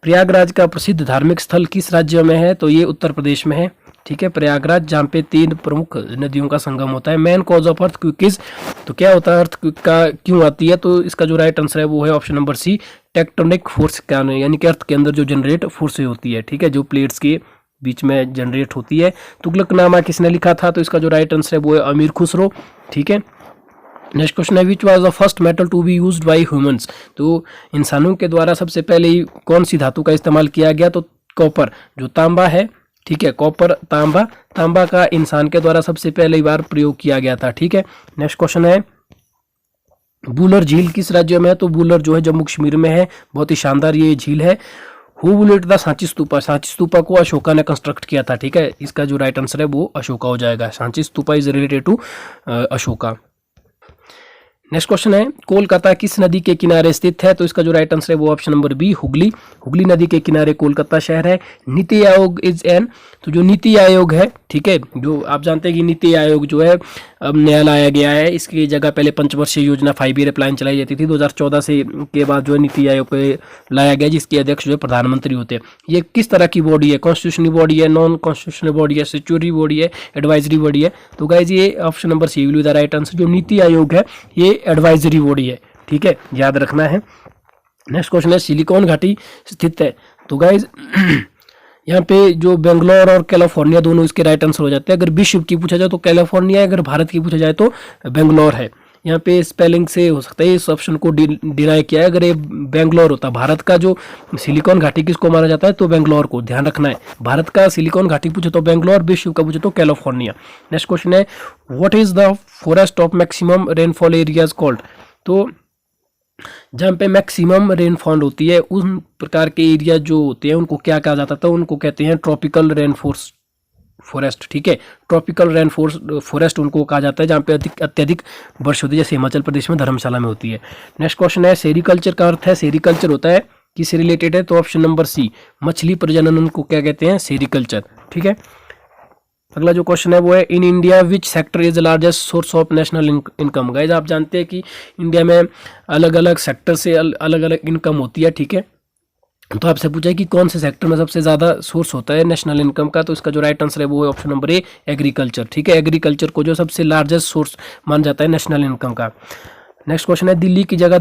प्रयागराज का प्रसिद्ध धार्मिक स्थल किस राज्य में है? तो ये उत्तर प्रदेश में है। ठीक है, प्रयागराज, जहाँ पे 3 प्रमुख नदियों का संगम होता है। मेन कॉज ऑफ अर्थक्वेक, तो क्या होता है अर्थक्वेक का, क्यों आती है? तो इसका जो राइट आंसर है वो है option number C, tectonic force का, यानी कि अर्थ के अंदर जो जनरेट फोर्स होती है। ठीक है, जो प्लेट्स के बीच में जनरेट होती है। तुगलकनामा किसने लिखा था? तो इसका जो राइट आंसर है वो है अमीर खुसरो। ठीक है, नेक्स्ट क्वेश्चन है, which was the first metal to be used by humans? तो इंसानों के द्वारा सबसे पहले ही कौन सी धातु का इस्तेमाल किया गया? तो कॉपर, जो तांबा है। ठीक है, कॉपर, तांबा का इंसान के द्वारा सबसे पहली बार प्रयोग किया गया था। ठीक है, नेक्स्ट क्वेश्चन है, बूलर झील किस राज्य में है? तो बूलर जो है जम्मू कश्मीर में है। बहुत ही शानदार ये झील है। Who built the Sanchi stupa? Sanchi stupa को अशोका ने कंस्ट्रक्ट किया था। ठीक है, इसका जो राइट आंसर है वो अशोका हो जाएगा। Sanchi stupa is related to Ashoka. Next question है, कोलकाता किस नदी के किनारे स्थित है? तो इसका जो राइट आंसर है वो option number B, Hooghly. Hooghly नदी के किनारे कोलकाता शहर है। नीति आयोग इज एन, तो जो नीति आयोग है, ठीक है, जो आप जानते हैं कि नीति आयोग जो है अब नया लाया गया है। इसकी जगह पहले पंचवर्षीय योजना 5 ईयर प्लान चलाई जाती थी। 2014 से के बाद जो है नीति आयोग पे लाया गया, जिसके अध्यक्ष जो है प्रधानमंत्री होते हैं। ये किस तरह की बॉडी है? कॉन्स्टिट्यूशनल बॉडी है, नॉन कॉन्स्टिट्यूशनल बॉडी है, स्टैट्यूटरी बॉडी है, एडवाइजरी बॉडी है? तो गाइज ये option number C will be the right answer. जो नीति आयोग है ये एडवाइजरी बॉडी है। ठीक है, याद रखना है। नेक्स्ट क्वेश्चन है, सिलिकॉन घाटी स्थित है? तो गाइज यहाँ पे जो बेंगलोर और कैलिफोर्निया दोनों इसके राइट आंसर हो जाते हैं। अगर विश्व की पूछा जाए तो कैलिफोर्निया है, अगर भारत की पूछा जाए तो बेंगलोर है। यहाँ पे स्पेलिंग से हो सकता है इस ऑप्शन को डिनाई किया है। अगर ये बेंगलोर होता, भारत का जो सिलिकॉन घाटी किसको माना जाता है? तो बेंगलोर को, ध्यान रखना है। भारत का सिलिकॉन घाटी पूछे तो बेंगलोर, विश्व का पूछे तो कैलिफोर्निया। नेक्स्ट क्वेश्चन है, what is the forest of maximum rainfall areas called? तो जहाँ पे मैक्सिमम रेनफॉल होती है उन प्रकार के एरिया जो होते हैं उनको क्या कहा जाता था? उनको कहते हैं ट्रॉपिकल रेनफॉरेस्ट फॉरेस्ट। ठीक है, ट्रॉपिकल रेनफॉरेस्ट उनको कहा जाता है जहाँ पे अत्यधिक वर्षा होती है, जैसे हिमाचल प्रदेश में धर्मशाला में होती है। नेक्स्ट क्वेश्चन है, सेरिकल्चर का अर्थ है? सेरिकल्चर होता है किससे रिलेटेड है? तो ऑप्शन नंबर सी, मछली प्रजनन को क्या कहते हैं? सेरिकल्चर। ठीक है, अगला जो क्वेश्चन है वो है, in India which sector is the largest source of national income? Guys आप जानते हैं कि इंडिया में अलग अलग सेक्टर से अलग अलग इनकम होती है। ठीक है, तो आपसे पूछा है कि कौन से सेक्टर में सबसे ज़्यादा सोर्स होता है नेशनल इनकम का? तो इसका जो राइट आंसर है वो है ऑप्शन नंबर ए, एग्रीकल्चर। ठीक है, एग्रीकल्चर को जो सबसे लार्जेस्ट सोर्स माना जाता है नेशनल इनकम का। नेक्स्ट क्वेश्चन है, दिल्ली की जगह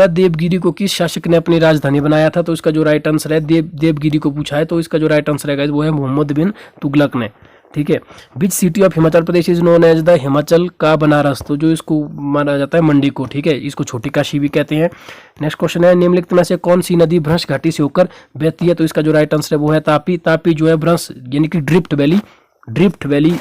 देवगिरी को किस शासक ने अपनी राजधानी बनाया था? तो इसका जो राइट आंसर है, देवगिरी को पूछा है, तो इसका जो राइट आंसर है वो है मोहम्मद बिन तुगलक ने। ठीक है, which city of Himachal Pradesh is known as the Himachal का बनारस? तो जो इसको माना जाता है मंडी को। ठीक है, इसको छोटी काशी भी कहते हैं। नेक्स्ट क्वेश्चन है, निम्नलिखित में से कौन सी नदी भ्रंश घाटी से होकर बहती है? तो इसका जो राइट आंसर है वो है तापी। तापी जो है भ्रंश यानी कि ड्रिफ्ट वैली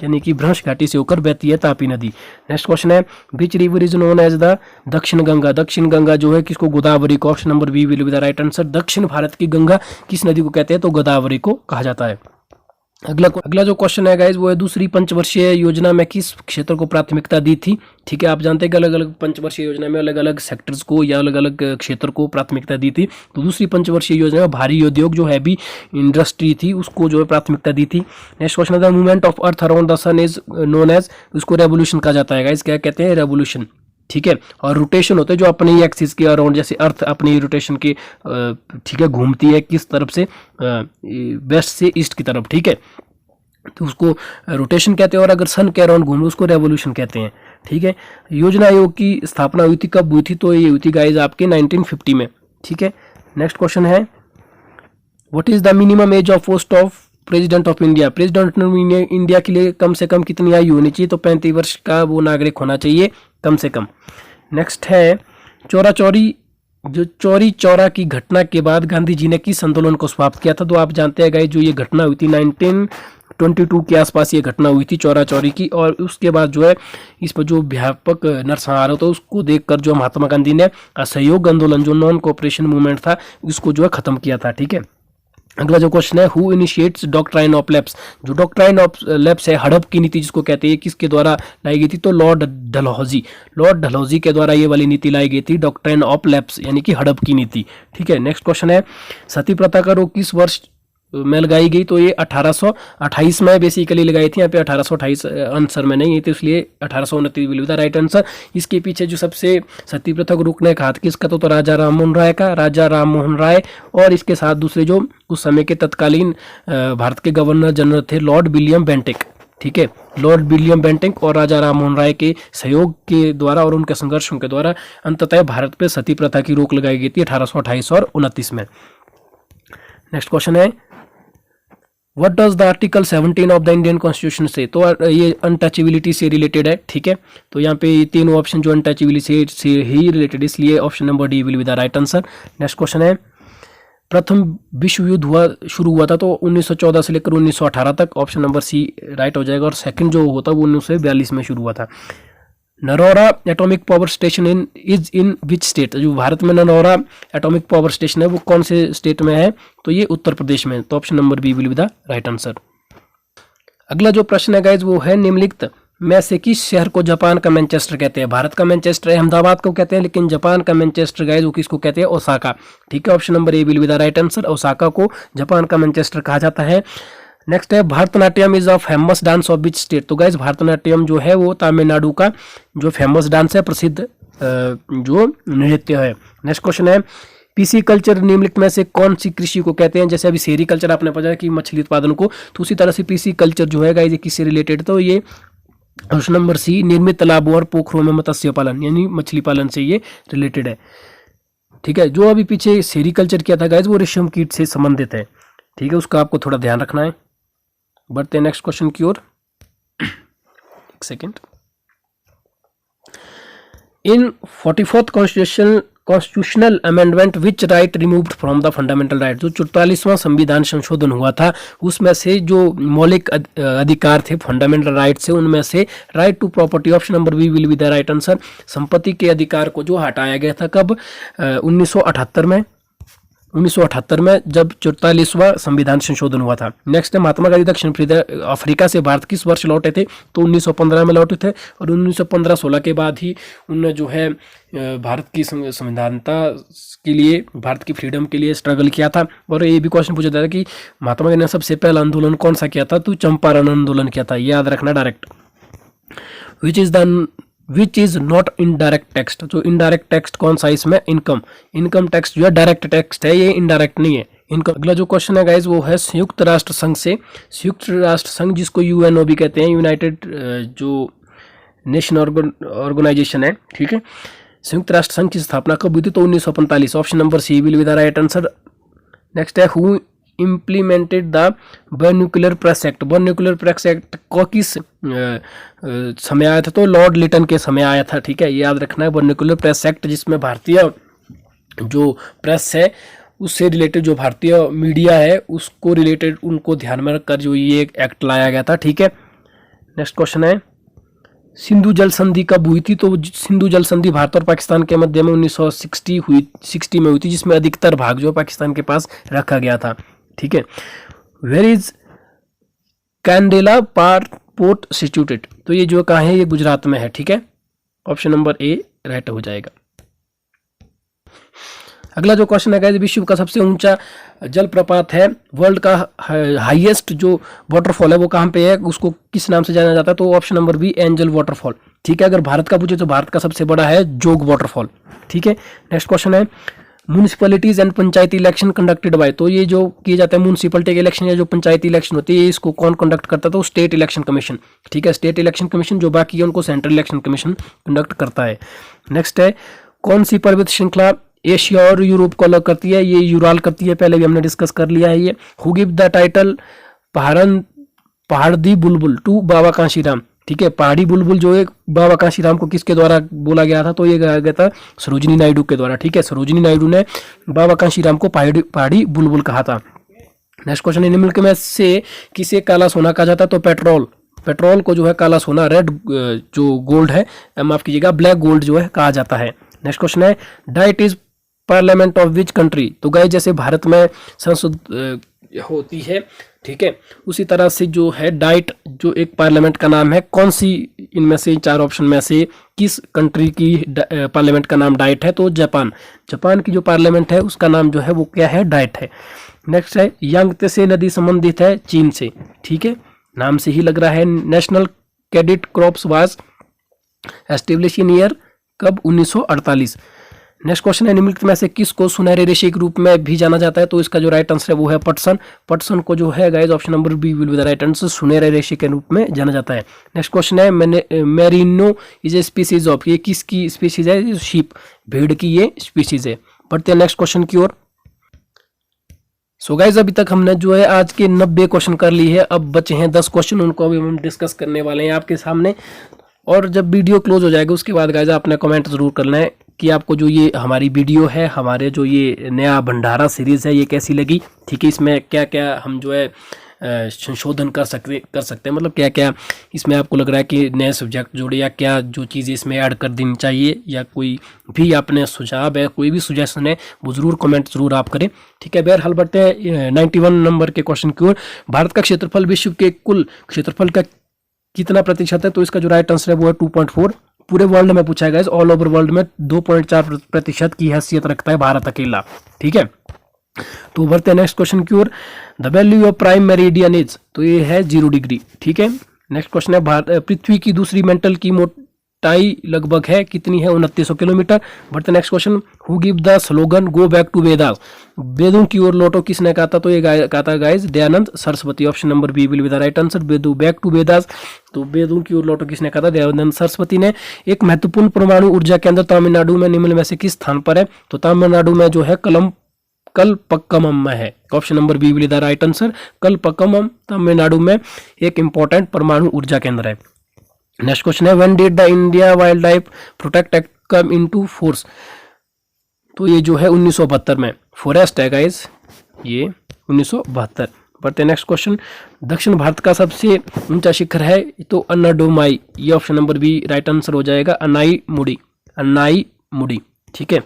यानी कि भ्रंश घाटी से होकर बहती है तापी नदी। नेक्स्ट क्वेश्चन है, which river is known as the Dakshin Ganga? Dakshin Ganga जो है किसको? गोदावरी को। Option number B will be the right answer. दक्षिण भारत की गंगा किस नदी को कहते हैं? तो गोदावरी को कहा जाता है। अगला जो क्वेश्चन है गाइज वो है, दूसरी पंचवर्षीय योजना में किस क्षेत्र को प्राथमिकता दी थी? ठीक है, आप जानते हैं कि अलग अलग पंचवर्षीय योजना में अलग अलग सेक्टर्स को या अलग अलग क्षेत्र को प्राथमिकता दी थी। तो दूसरी पंचवर्षीय योजना में भारी उद्योग जो हैवी इंडस्ट्री थी उसको जो है प्राथमिकता दी थी। नेक्स्ट क्वेश्चन है, the movement of earth around the sun is known as, उसको रेवोल्यूशन कहा जाता है गाइज। क्या कहते हैं? रेवोल्यूशन। ठीक है, और रोटेशन होता है जो अपनी एक्सिस के अराउंड, जैसे अर्थ अपनी रोटेशन के ठीक है घूमती है किस तरफ से? वेस्ट से ईस्ट की तरफ। ठीक है, तो उसको रोटेशन कहते हैं, और अगर सन के अराउंड घूमे उसको रेवोल्यूशन कहते हैं। ठीक है, योजना आयोग की स्थापना हुई थी कब हुई थी? तो ये हुई थी गाइज आपके 1950 में। ठीक है, नेक्स्ट क्वेश्चन है, what is the minimum age of post of president of India? President of India के लिए कम से कम कितनी आयु होनी चाहिए? तो 35 वर्ष का वो नागरिक होना चाहिए कम से कम। नेक्स्ट है, चौरा चौरी जो चौरी चौरा की घटना के बाद गांधी जी ने किस आंदोलन को समाप्त किया था? तो आप जानते हैं गाइस, जो ये घटना हुई थी 1922 के आसपास ये घटना हुई थी चौरा चौरी की, और उसके बाद जो है इस पर जो व्यापक नरसंहार होता है उसको देखकर जो महात्मा गांधी ने असहयोग आंदोलन, जो नॉन कोऑपरेशन मूवमेंट था, इसको जो है खत्म किया था। ठीक है, अगला जो क्वेश्चन है, who initiates doctrine of lapse? जो डॉक्ट्राइन ऑफ लैप्स है, हड़प की नीति जिसको कहते हैं, किसके द्वारा लाई गई थी? तो लॉर्ड डलहौजी के द्वारा ये वाली नीति लाई गई थी, डॉक्ट्राइन ऑफ लैप्स यानी कि हड़प की नीति। ठीक है, नेक्स्ट क्वेश्चन है, सती प्रथा का रोक किस वर्ष में लगाई गई? तो ये 1828 में बेसिकली लगाई थी। यहाँ पे 1828 आंसर में नहीं है, तो इसलिए 1829 will be the right answer. इसके पीछे जो सबसे सती प्रथा को रोकने का हाथ किसका? तो राजा राम मोहन राय, और इसके साथ दूसरे जो उस समय के तत्कालीन भारत के गवर्नर जनरल थे, लॉर्ड विलियम बेंटिक। ठीक है, लॉर्ड विलियम बेंटिक और राजा राम मोहन राय के सहयोग के द्वारा और उनके संघर्षों के द्वारा अंततः भारत पे सती प्रथा की रोक लगाई गई थी 1828 और 29 में। नेक्स्ट क्वेश्चन है, what does the article 17 of the Indian constitution से? तो ये अनटचेबिलिटी से रिलेटेड है। ठीक है, तो यहाँ पे तीनों ऑप्शन जो अनटचेबिलिटी से ही रिलेटेड, इसलिए option number D will be the right answer. Next question है, प्रथम विश्व युद्ध शुरू हुआ था तो 1914 से लेकर 1918 तक, ऑप्शन नंबर सी राइट हो जाएगा। और सेकंड जो होता वो 1942 में शुरू हुआ था। Narora atomic power station is in which state? जो भारत में नरौरा एटॉमिक पावर स्टेशन है वो कौन से स्टेट में है? तो ये उत्तर प्रदेश में, तो option number B will be the right answer. अगला जो प्रश्न है गाइज वो है, निम्नलिखित में से किस शहर को जापान का मैनचेस्टर कहते हैं? भारत का मैनचेस्टर अहमदाबाद को कहते हैं, लेकिन जापान का मैनचेस्टर गाइज वो किसको कहते हैं? ओसाका। ठीक है, option number A will be the right answer. Osaka को जापान का मैनचेस्टर कहा जाता है। नेक्स्ट है, Bharatanatyam is a famous dance of which state? तो गाइज भारतनाट्यम जो है वो तमिलनाडु का जो फेमस डांस है, प्रसिद्ध जो नृत्य है। नेक्स्ट क्वेश्चन है, पीसी कल्चर निम्नलिखित में से कौन सी कृषि को कहते हैं? जैसे अभी सेरी कल्चर आपने पढ़ा कि मछली उत्पादन को, तो उसी तरह से पीसी कल्चर जो है गाइज किससे रिलेटेड? तो ये ऑप्शन नंबर सी, निर्मित तालाबों और पोखरों में मत्स्य पालन यानी मछली पालन से ये रिलेटेड है। ठीक है, जो अभी पीछे सेरी कल्चर किया था गाइज वो रेशम कीट से संबंधित है। ठीक है, उसका आपको थोड़ा ध्यान रखना है। बढ़ते हैं नेक्स्ट क्वेश्चन की ओर। एक second. In 44th constitutional amendment which right removed from the fundamental right? जो 44वां संविधान संशोधन हुआ था उसमें से जो मौलिक अधिकार थे फंडामेंटल राइट से, उनमें से right to property, option number B will be the right answer. संपत्ति के अधिकार को जो हटाया गया था कब? 1978 में जब 44वां संविधान संशोधन हुआ था। नेक्स्ट है, महात्मा गांधी दक्षिण अफ्रीका से भारत किस वर्ष लौटे थे? तो 1915 में लौटे थे, और 1915-16 के बाद ही उन्होंने जो है भारत की संविधानता के लिए, भारत की फ्रीडम के लिए स्ट्रगल किया था। और ये भी क्वेश्चन पूछा जाता है कि महात्मा गांधी ने सबसे पहला आंदोलन कौन सा किया था? तो चंपारण आंदोलन किया था, याद रखना direct. Which is not indirect tax? जो इनडायरेक्ट टैक्स कौन सा? इसमें इनकम टैक्स जो है डायरेक्ट टैक्स है, ये इनडायरेक्ट नहीं है इनकम। अगला जो क्वेश्चन है गाइज वो है, संयुक्त राष्ट्र संघ से, संयुक्त राष्ट्र संघ जिसको यूएनओ भी कहते हैं, यूनाइटेड जो नेशन ऑर्गेनाइजेशन है। ठीक है, संयुक्त राष्ट्र संघ की स्थापना कब हुई थी? तो 1945, option number C will be the right answer. Next है, who implemented the vernacular press act? Vernacular press act को किस समय आया था? तो लॉर्ड लिटन के समय आया था। ठीक है, याद रखना है, बर्न न्यूक्लियर प्रेस एक्ट जिसमें भारतीय जो प्रेस है उससे रिलेटेड, जो भारतीय मीडिया है उसको रिलेटेड, उनको ध्यान में रखकर जो ये एक एक्ट लाया गया था। ठीक है, नेक्स्ट क्वेश्चन है, सिंधु जल संधि कब हुई थी? तो सिंधु जल संधि भारत और पाकिस्तान के मध्य में 1960 में हुई थी, जिसमें अधिकतर भाग जो पाकिस्तान के पास रखा गया था। ठीक है, where is Kandla port situated? तो ये जो कहाँ है, ये गुजरात में है। ठीक है, ऑप्शन नंबर ए राइट हो जाएगा। अगला जो क्वेश्चन है, विश्व का सबसे ऊंचा जलप्रपात है, वर्ल्ड का हाईएस्ट जो वाटरफॉल है वो कहाँ पे है, उसको किस नाम से जाना जाता है? तो option number B, Angel waterfall. ठीक है, अगर भारत का पूछे तो भारत का सबसे बड़ा है जोग वाटरफॉल। ठीक है, नेक्स्ट क्वेश्चन है, municipalities and Panchayati election conducted by? तो ये जो किए जाते हैं म्यूनिसिपैलिटी के इलेक्शन या जो पंचायती इलेक्शन होती है, इसको कौन कंडक्ट करता है? तो स्टेट इलेक्शन कमीशन। ठीक है, स्टेट इलेक्शन कमीशन, जो बाकी है उनको सेंट्रल इलेक्शन कमीशन कंडक्ट करता है। नेक्स्ट है, कौन सी पर्वत श्रृंखला एशिया और यूरोप को अलग करती है? ये यूराल करती है, पहले भी हमने डिस्कस कर लिया है ये। हु गिव द टाइटल पहाड़ दी बुलबुल टू बाबा कांशीराम? ठीक है। पहाड़ी बुलबुल जो है बाबा कांशीराम को किसके द्वारा बोला गया था, तो ये कहा गया था सरोजिनी नायडू के द्वारा, ठीक है। सरोजिनी नायडू ने बाबा कांशीराम को पहाड़ी बुलबुल कहा था। नेक्स्ट क्वेश्चन है, निम्नलिखित में से किसे काला सोना कहा जाता है, तो पेट्रोल को जो है काला सोना, रेड जो गोल्ड है, माफ कीजिएगा ब्लैक गोल्ड जो है कहा जाता है। नेक्स्ट क्वेश्चन है, diet is parliament of which country, तो गाइस जैसे भारत में संसद होती है, ठीक है, उसी तरह से जो है डाइट जो एक पार्लियामेंट का नाम है, कौन सी इनमें से 4 ऑप्शन में से किस कंट्री की पार्लियामेंट का नाम डाइट है, तो जापान की जो पार्लियामेंट है उसका नाम जो है वो क्या है, डाइट है। नेक्स्ट है, यांगत्से नदी संबंधित है चीन से, ठीक है, नाम से ही लग रहा है। National cadet crops was establish in year कब, 1948। नेक्स्ट क्वेश्चन है, निम्नलिखित में से किसको सुनहरे रेशे के रूप में भी जाना जाता है, तो इसका जो राइट आंसर है वो है पटसन को जो है guys option number B will be the right answer, सुनहरे रेशे के रूप में जाना जाता है। नेक्स्ट क्वेश्चन है, merino is a species of, ये किसकी स्पीसीज है, शीप, भेड़ की ये स्पीसीज है। बढ़ते हैं नेक्स्ट क्वेश्चन की ओर। सो गाइज अभी तक हमने जो है आज के 90 क्वेश्चन कर ली है, अब बचे हैं 10 क्वेश्चन, उनको अभी हम डिस्कस करने वाले हैं आपके सामने। और जब वीडियो क्लोज हो जाएगा उसके बाद गाइज आपने कमेंट जरूर करना है कि आपको जो ये हमारी वीडियो है, हमारे जो ये नया भंडारा सीरीज है, ये कैसी लगी, ठीक है, इसमें क्या क्या हम जो है संशोधन कर सकते हैं, मतलब क्या क्या इसमें आपको लग रहा है कि नए सब्जेक्ट जोड़े या क्या जो चीज़ें इसमें ऐड कर देनी चाहिए, या कोई भी आपने सुझाव है, कोई भी सुजेशन है, वो जरूर कमेंट जरूर आप करें, ठीक है। बहरहाल बढ़ते हैं 91 नंबर के क्वेश्चन की ओर। भारत का क्षेत्रफल विश्व के कुल क्षेत्रफल का कितना प्रतिशत है, तो इसका जो राइट आंसर है वो है 2.4। पूरे वर्ल्ड में पूछा गया, ऑल ओवर वर्ल्ड में 2.4% की हैसियत रखता है भारत अकेला, ठीक है। तो बढ़ते हैं नेक्स्ट क्वेश्चन की ओर। The value of prime meridian is, तो ये है 0 डिग्री, ठीक है। नेक्स्ट क्वेश्चन है, पृथ्वी की दूसरी मेंटल की मोटाई लगभग है कितनी है, 2900 किलोमीटर। बढ़ते next question, who give the slogan go back to Vedas, वेदों की ओर लौटो, किसने कहा था, तो ये कहा था guys Dayanand Saraswati, option number B will be the right answer, वेदो बैक टू वेदास, तो वेदों की ओर लौटो किसने कहा था, दयानंद सरस्वती ने। एक महत्वपूर्ण परमाणु ऊर्जा केंद्र तमिलनाडु में निम्न में से किस स्थान पर है, तो तमिलनाडु में जो है कलपक्कम में है, option number B will the right answer, Kalpakkam Tamil Nadu में एक इंपॉर्टेंट परमाणु ऊर्जा केंद्र है। नेक्स्ट क्वेश्चन है, when did the India wild life protect act come into force, तो ये जो है 1972 में, फॉरेस्ट है गाइस ये 1972। बढ़ते नेक्स्ट क्वेश्चन, दक्षिण भारत का सबसे ऊंचा शिखर है, तो अन्नाडुमाई, ये option number B right answer हो जाएगा, अन्नाई मुडी, ठीक है।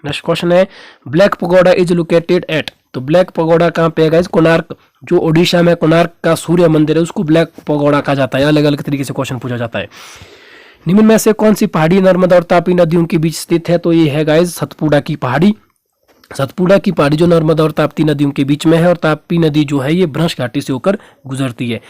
नेक्स्ट क्वेश्चन है, black pagoda is located at, तो ब्लैक पगोडा कहाँ पे है गाइस, कोणार्क, जो ओडिशा में कोणार्क का सूर्य मंदिर है उसको ब्लैक पगोडा कहा जाता है। अलग अलग तरीके से क्वेश्चन पूछा जाता है। निम्न में से कौन सी पहाड़ी नर्मदा और तापी नदियों के बीच स्थित है, तो ये है गाइस सतपुड़ा की पहाड़ी, जो नर्मदा और ताप्ती नदियों के बीच में है, और तापी नदी जो है ये भ्रंश घाटी से होकर गुजरती है।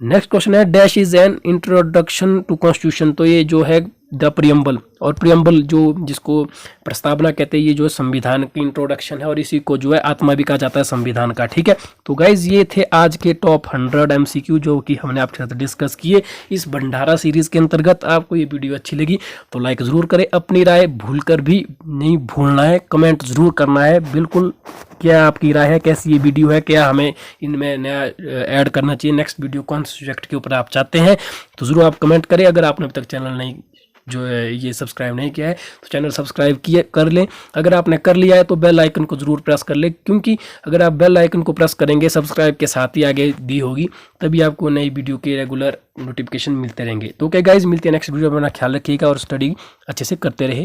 नेक्स्ट क्वेश्चन है, dash is an introduction to constitution, तो ये जो है द प्रियम्बल, और प्रियम्बल जो जिसको प्रस्तावना कहते हैं, ये जो है संविधान की इंट्रोडक्शन है, और इसी को जो है आत्मा भी कहा जाता है संविधान का, ठीक है। तो गाइज ये थे आज के टॉप 100 MCQ जो कि हमने आपके साथ डिस्कस किए इस भंडारा सीरीज के अंतर्गत। आपको ये वीडियो अच्छी लगी तो लाइक जरूर करें, अपनी राय भूलकर भी नहीं भूलना है, कमेंट जरूर करना है बिल्कुल, क्या आपकी राय है, कैसी ये वीडियो है, क्या हमें इनमें नया ऐड करना चाहिए, नेक्स्ट वीडियो कौन से सब्जेक्ट के ऊपर आप चाहते हैं, तो जरूर आप कमेंट करें। अगर आपने अभी तक चैनल नहीं जो है ये सब्सक्राइब नहीं किया है तो चैनल सब्सक्राइब कर लें। अगर आपने कर लिया है तो बेल आइकन को जरूर प्रेस कर लें, क्योंकि अगर आप बेल आइकन को प्रेस करेंगे सब्सक्राइब के साथ ही आगे दी होगी, तभी आपको नई वीडियो के रेगुलर नोटिफिकेशन मिलते रहेंगे। तो क्या गाइज, मिलते हैं नेक्स्ट वीडियो में, अपना ख्याल रखिएगा और स्टडी अच्छे से करते रहे।